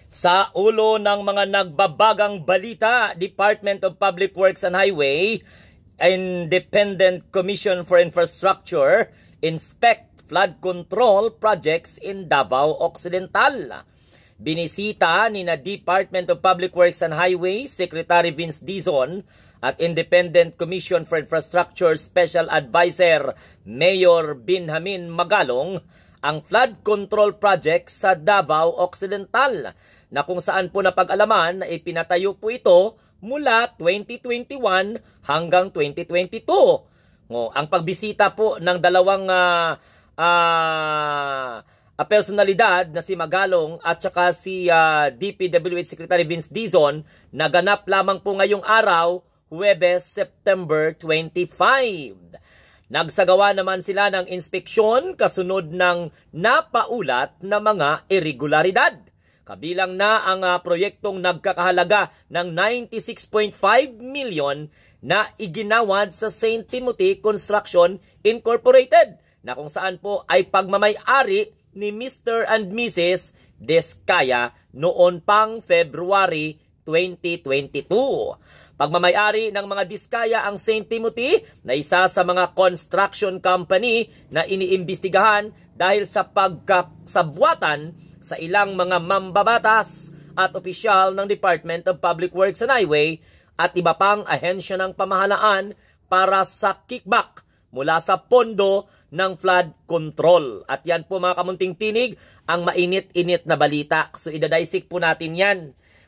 Sa ulo ng mga nagbabagang balita, Department of Public Works and Highway, Independent Commission for Infrastructure, inspect flood control projects in Davao Occidental. Binisita ni na Department of Public Works and Highway, Secretary Vince Dizon at Independent Commission for Infrastructure Special Advisor Mayor Benjamin Magalong ang flood control project sa Davao Occidental, na kung saan po napag-alaman na ipinatayo po ito mula 2021 hanggang 2022. Ang pagbisita po ng dalawang personalidad na si Magalong at saka si DPWH Secretary Vince Dizon naganap lamang po ngayong araw, Huwebes, September 25. Nagsagawa naman sila ng inspeksyon kasunod ng napaulat na mga irregularidad. Kabilang na ang proyektong nagkakahalaga ng 96.5 million na iginawad sa St. Timothy Construction Incorporated, na kung saan po ay pagmamay-ari ni Mr. and Mrs. Descaya noon pang February 2022. Pagmamay-ari ng mga Diskaya ang St. Timothy na isa sa mga construction company na iniimbestigahan dahil sa pagkasabwatan sa ilang mga mambabatas at opisyal ng Department of Public Works and Highway at iba pang ahensya ng pamahalaan para sa kickback mula sa pondo ng flood control. At yan po mga kamunting tinig ang mainit-init na balita. So idadaisik po natin yan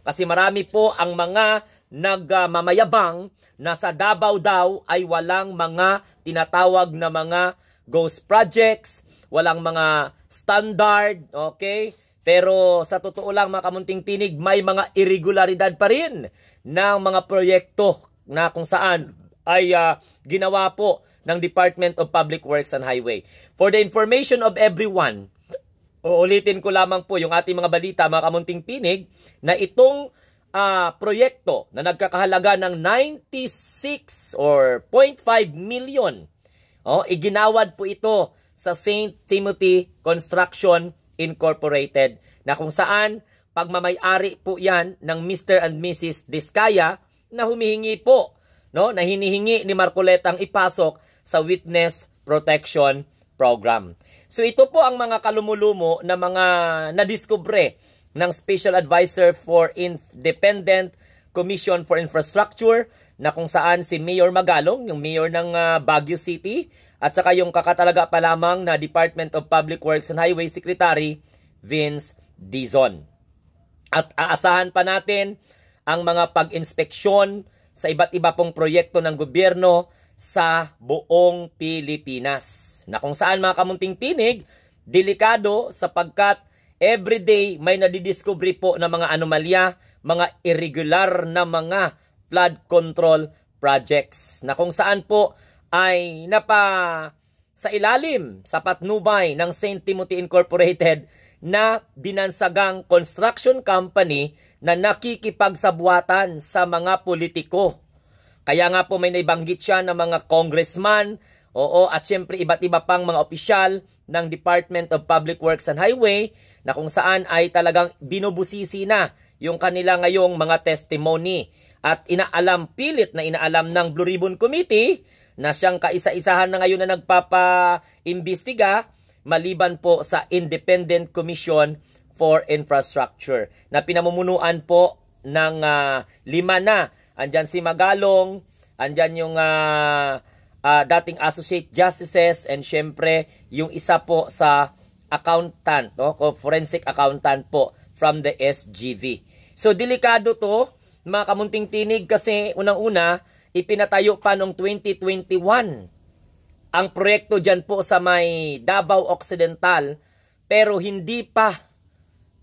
kasi marami po ang mga nagmamayabang na sa Davao daw ay walang mga tinatawag na mga ghost projects, walang mga standard, okay? Pero sa totoo lang mga kamunting tinig, may mga irregularidad pa rin ng mga proyekto na kung saan ay ginawa po ng Department of Public Works and Highway. For the information of everyone, uulitin ko lamang po yung ating mga balita mga kamunting tinig na itong proyekto na nagkakahalaga ng 96 or 0.5 million. Iginawad po ito sa St. Timothy Construction Incorporated, na kung saan pagmamay-ari po yan ng Mr. and Mrs. Descaya na humihingi po, na hinihingi ni Marcoletang ipasok sa Witness Protection Program. So ito po ang mga kalumulomo na mga nadiskubre ng Special Advisor for Independent Commission for Infrastructure, na kung saan si Mayor Magalong, yung mayor ng Baguio City, at saka yung kakatalaga pa lamang na Department of Public Works and Highway Secretary Vince Dizon. At aasahan pa natin ang mga pag-inspeksyon sa iba't iba pong proyekto ng gobyerno sa buong Pilipinas, na kung saan mga kamunting tinig, delikado sapagkat everyday may nadidiscovery po na mga anomalya, mga irregular na mga flood control projects, na kung saan po ay sa ilalim sa patnubay ng St. Timothy Incorporated na binansagang construction company na nakikipagsabuatan sa mga politiko. Kaya nga po may naibanggit siya ng mga congressman, at syempre iba't iba pang mga opisyal ng Department of Public Works and Highway, na kung saan ay talagang binubusisi na yung kanila ngayong mga testimony. At pilit na inaalam ng Blue Ribbon Committee na siyang kaisa-isahan na ngayon na nagpapa-imbestiga maliban po sa Independent Commission for Infrastructure na pinamumunuan po ng 5 na. Andyan si Magalong, andyan yung dating Associate Justices, and syempre yung isa po sa accountant, forensic accountant po from the SGV. So delikado to mga kamunting tinig kasi unang-una ipinatayo pa noong 2021 ang proyekto dyan po sa may Davao Occidental, pero hindi pa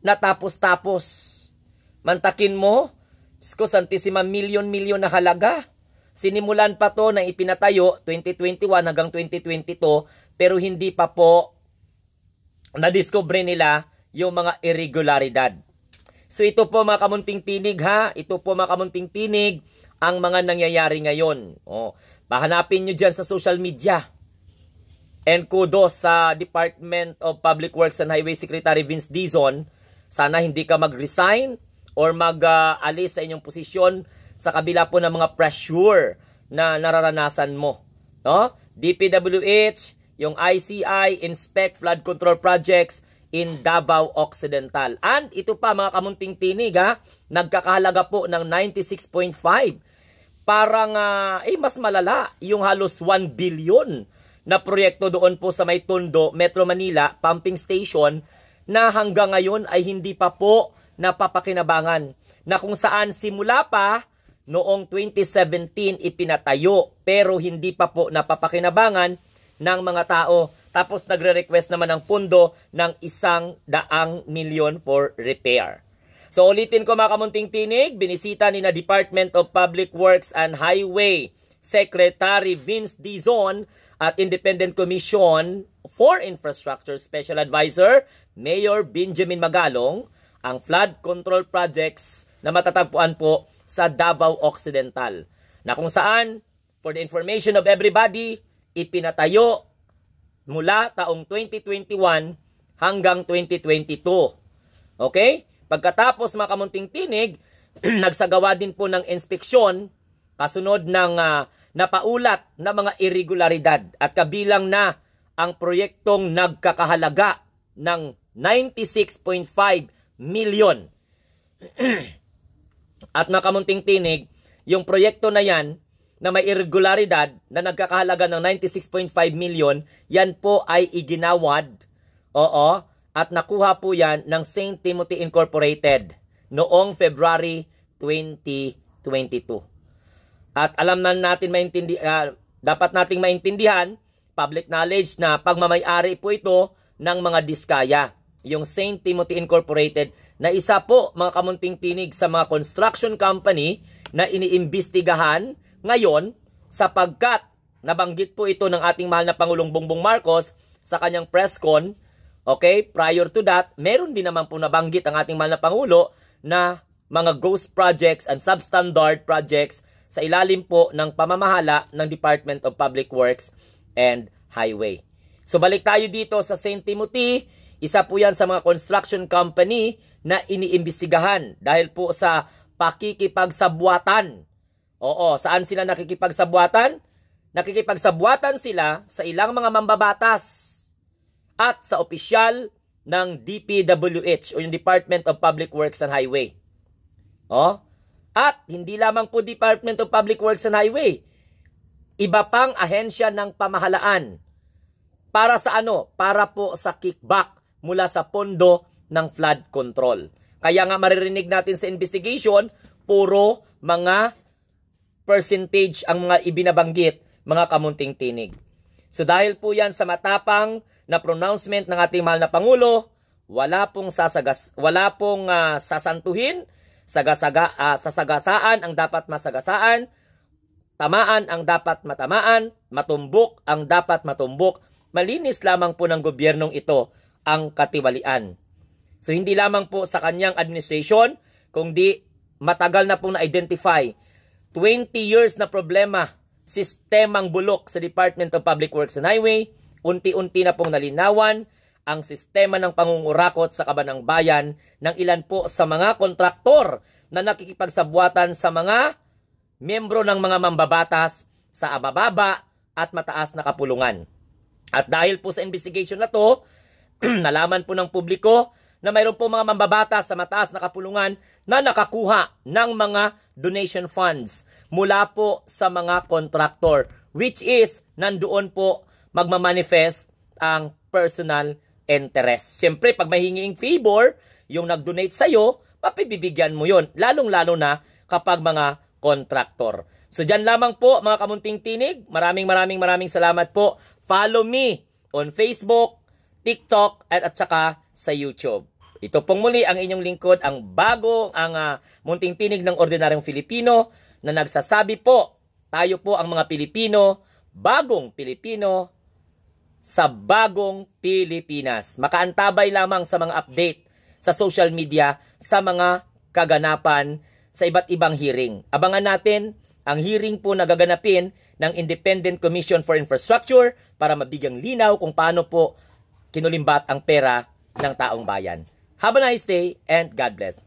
natapos-tapos. Mantakin mo, santissima milyon-milyon na halaga. Sinimulan pa to na ipinatayo 2021 hanggang 2022, pero hindi pa po nadiscover nila yung mga irregularidad. So ito po mga kamunting tinig ito po mga kamunting tinig ang mga nangyayari ngayon. Pahanapin nyo dyan sa social media. And kudos sa Department of Public Works and Highway Secretary Vince Dizon Sana hindi ka mag-resign or mag-alis sa inyong posisyon sa kabila po ng mga pressure na nararanasan mo. No? DPWH, yung ICI, Inspect Flood Control Projects in Davao Occidental. And ito pa mga kamunting tinig, nagkakahalaga po ng 96.5. Parang mas malala yung halos 1 billion na proyekto doon po sa May Tondo, Metro Manila, pumping station na hanggang ngayon ay hindi pa po napapakinabangan. Na kung saan simula pa noong 2017 ipinatayo pero hindi pa po napapakinabangan ng mga tao. Tapos nagre-request naman ng pundo ng 100 milyon for repair. So ulitin ko mga kamunting tinig, binisita ni na Department of Public Works and Highway Secretary Vince Dizon at Independent Commission for Infrastructure Special Advisor Mayor Benjamin Magalong ang flood control projects na matatagpuan po sa Davao Occidental. Na kung saan, for the information of everybody, ipinatayo mula taong 2021 hanggang 2022. Okay? Pagkatapos mga kamunting tinig, nagsagawa din po ng inspeksyon kasunod ng napaulat na mga irregularidad at kabilang na ang proyektong nagkakahalaga ng 96.5 million. At mga kamunting tinig, yung proyekto na yan na may irregularidad na nagkakahalaga ng 96.5 million, yan po ay iginawad. Oo. At nakuha po yan ng St. Timothy Incorporated noong February 2022. At alam na natin dapat nating maintindihan, public knowledge na pagmamay-ari po ito ng mga diskaya. Yung St. Timothy Incorporated na isa po mga kamunting tinig sa mga construction company na iniimbestigahan ngayon sapagkat nabanggit po ito ng ating mahal na Pangulong Bongbong Marcos sa kanyang press con. Okay, prior to that, meron din naman po nabanggit ang ating mahal na Pangulo na mga ghost projects and substandard projects sa ilalim po ng pamamahala ng Department of Public Works and Highway. So balik tayo dito sa St. Timothy, isa po yan sa mga construction company na iniimbestigahan dahil po sa pakikipagsabuatan. Oo, saan sila nakikipagsabuatan? Nakikipagsabuatan sila sa ilang mga mambabatas at sa opisyal ng DPWH o yung Department of Public Works and Highway. At hindi lamang po Department of Public Works and Highway, iba pang ahensya ng pamahalaan. Para sa ano? Para po sa kickback mula sa pondo ng flood control. Kaya nga maririnig natin sa investigation, puro mga percentage ang mga ibinabanggit, mga kamunting tinig. So dahil po yan sa matapang na pronouncement ng ating mahal na Pangulo, wala pong sasantuhin, sasagasaan ang dapat masagasaan, tamaan ang dapat matamaan, matumbok ang dapat matumbok. Malinis lamang po ng gobyernong ito ang katiwalian. So hindi lamang po sa kanyang administration, kundi matagal na pong na-identify 20 years na problema, sistemang bulok sa Department of Public Works and Highway. Unti-unti na pong nalinawan ang sistema ng pangungurakot sa kaban ng bayan ng ilan po sa mga kontraktor na nakikipagsabuatan sa mga miyembro ng mga mambabatas sa mababa at mataas na kapulungan. At dahil po sa investigation na to, nalaman po ng publiko na mayroon po mga mambabatas sa mataas na kapulungan na nakakuha ng mga donation funds mula po sa mga kontraktor, which is nandoon po magmamanifest ang personal interest. Siyempre, pag may hinging favor, yung nag-donate sa'yo, papibibigyan mo yon, lalong-lalo na kapag mga kontraktor. So, dyan lamang po, mga kamunting tinig. Maraming salamat po. Follow me on Facebook, TikTok, at saka sa YouTube. Ito pong muli ang inyong lingkod, ang munting tinig ng ordinaryong Filipino na nagsasabi po, tayo po ang mga Pilipino, bagong Pilipino, sa bagong Pilipinas. Makaantabay lamang sa mga update sa social media, sa mga kaganapan sa iba't ibang hearing. Abangan natin ang hearing po na gaganapin ng Independent Commission for Infrastructure para mabigyang linaw kung paano po kinulimbat ang pera ng taong bayan. Have a nice day and God bless.